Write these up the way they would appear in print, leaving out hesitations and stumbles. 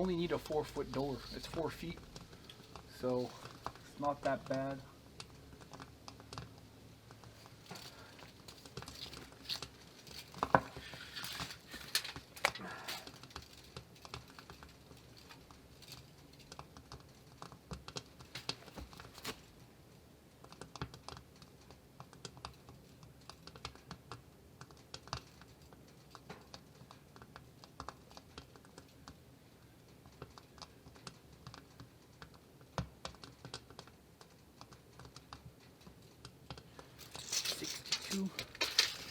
only need a 4-foot door. It's 4 feet, so it's not that bad.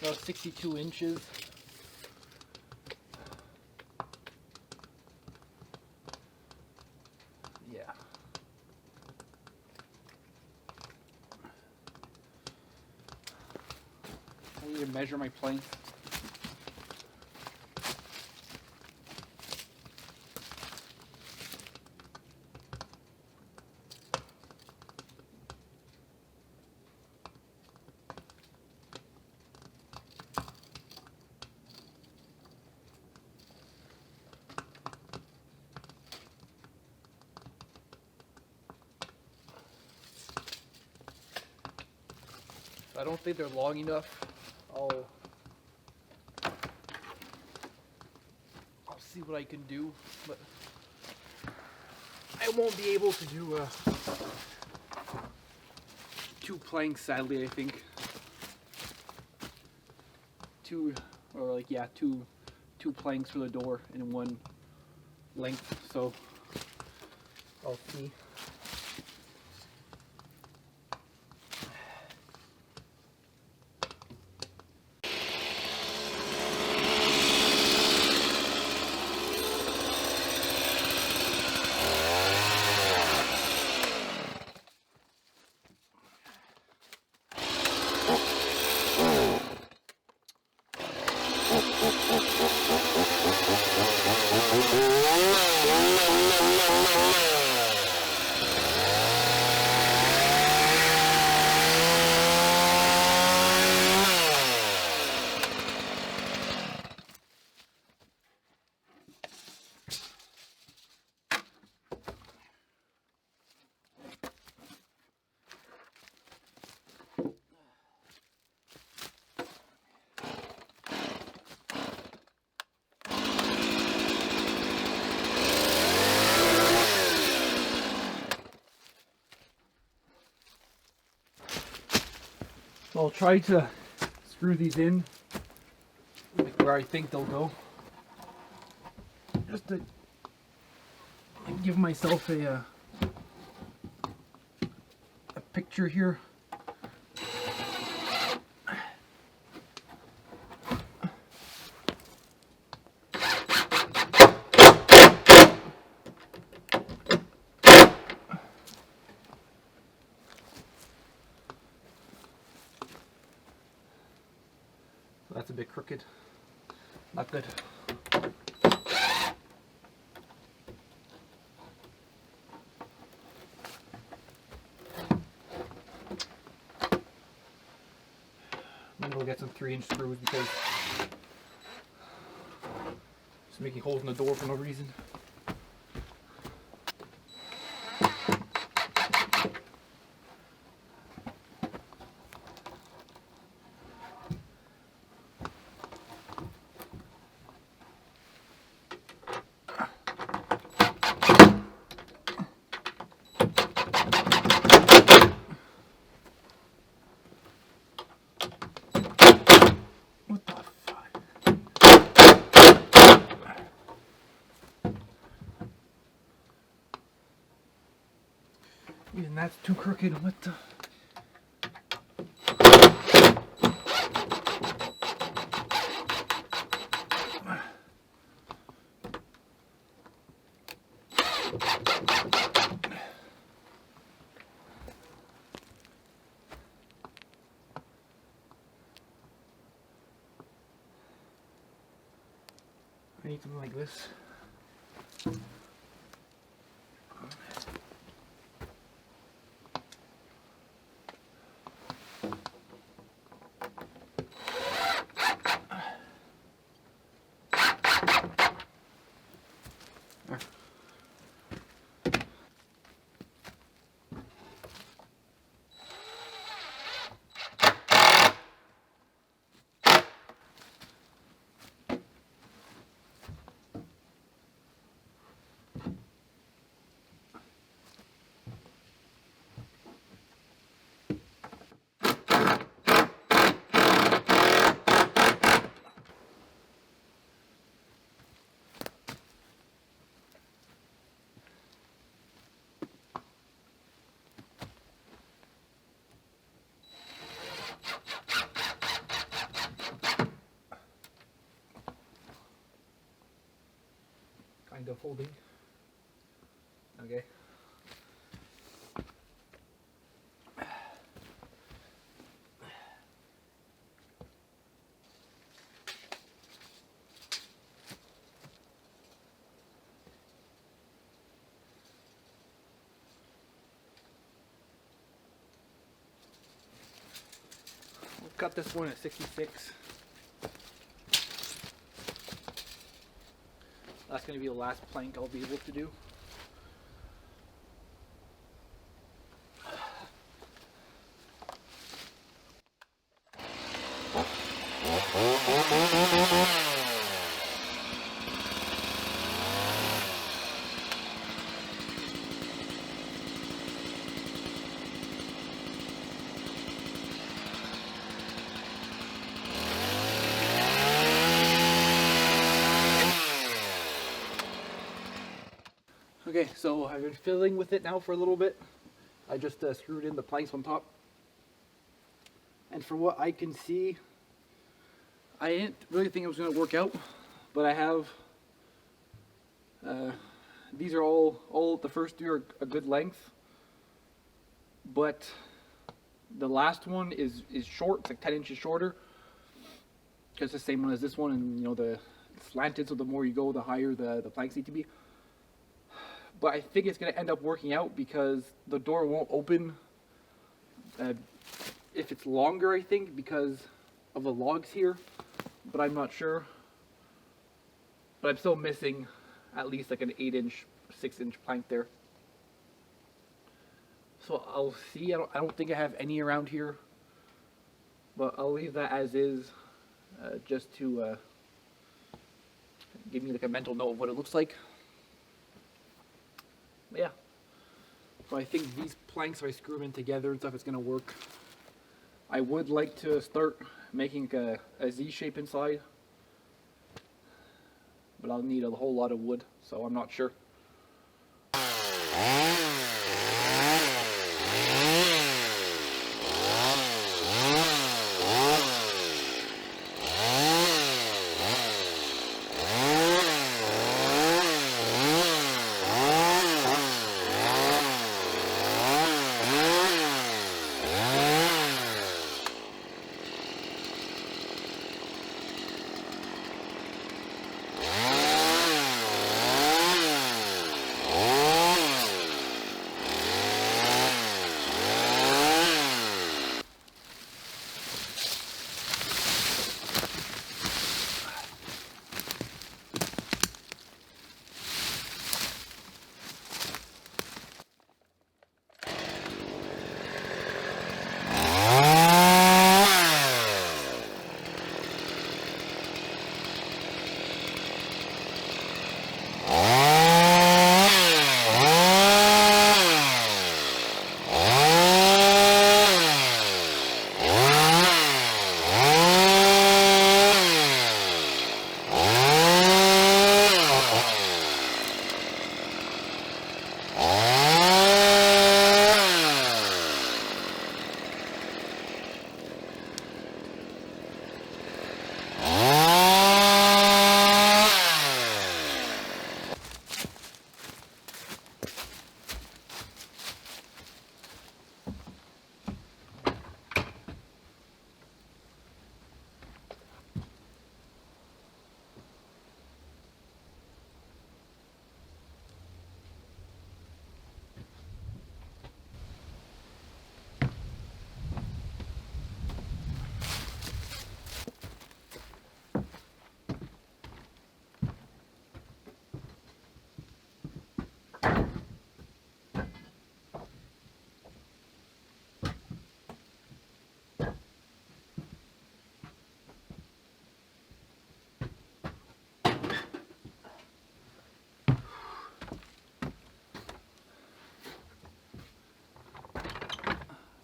About 62 inches. Yeah. I need to measure my planks. I don't think they're long enough. I'll see what I can do, but I won't be able to do 2 planks, sadly. I think two planks for the door and 1 length. So I'll see. I'll try to screw these in like where I think they'll go, just to give myself a picture here. That's a bit crooked. Not good. I'm gonna go get some 3-inch screws because it's making holes in the door for no reason. Even that's too crooked. What the? I need something like this. of folding. Okay. We'll cut this one at 66. That's going to be the last plank I'll be able to do. Okay, so I've been fiddling with it now for a little bit. I just screwed in the planks on top. And for what I can see, I didn't really think it was going to work out, but I have, these are all the first three are a good length, but the last one is short. It's like 10 inches shorter, because it's the same one as this one, and you know, the slanted, so the more you go, the higher the planks need to be. But I think it's going to end up working out because the door won't open if it's longer, I think, because of the logs here, but I'm not sure. But I'm still missing at least like an 8-inch, 6-inch plank there. So I'll see. I don't think I have any around here, but I'll leave that as is, just to give me like a mental note of what it looks like. But yeah, so I think these planks, if I screw them in together and stuff, it's going to work. I would like to start making a Z shape inside, but I'll need a whole lot of wood, so I'm not sure.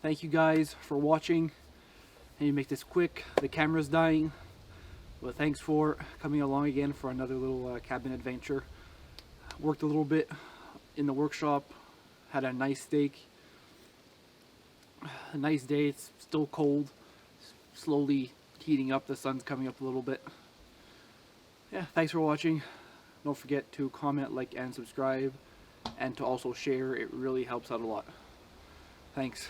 Thank you guys for watching. I need to make this quick. The camera's dying. But thanks for coming along again for another little cabin adventure. Worked a little bit in the workshop. Had a nice steak. A nice day. It's still cold. Slowly heating up. The sun's coming up a little bit. Yeah, thanks for watching. Don't forget to comment, like, and subscribe, and to also share. It really helps out a lot. Thanks.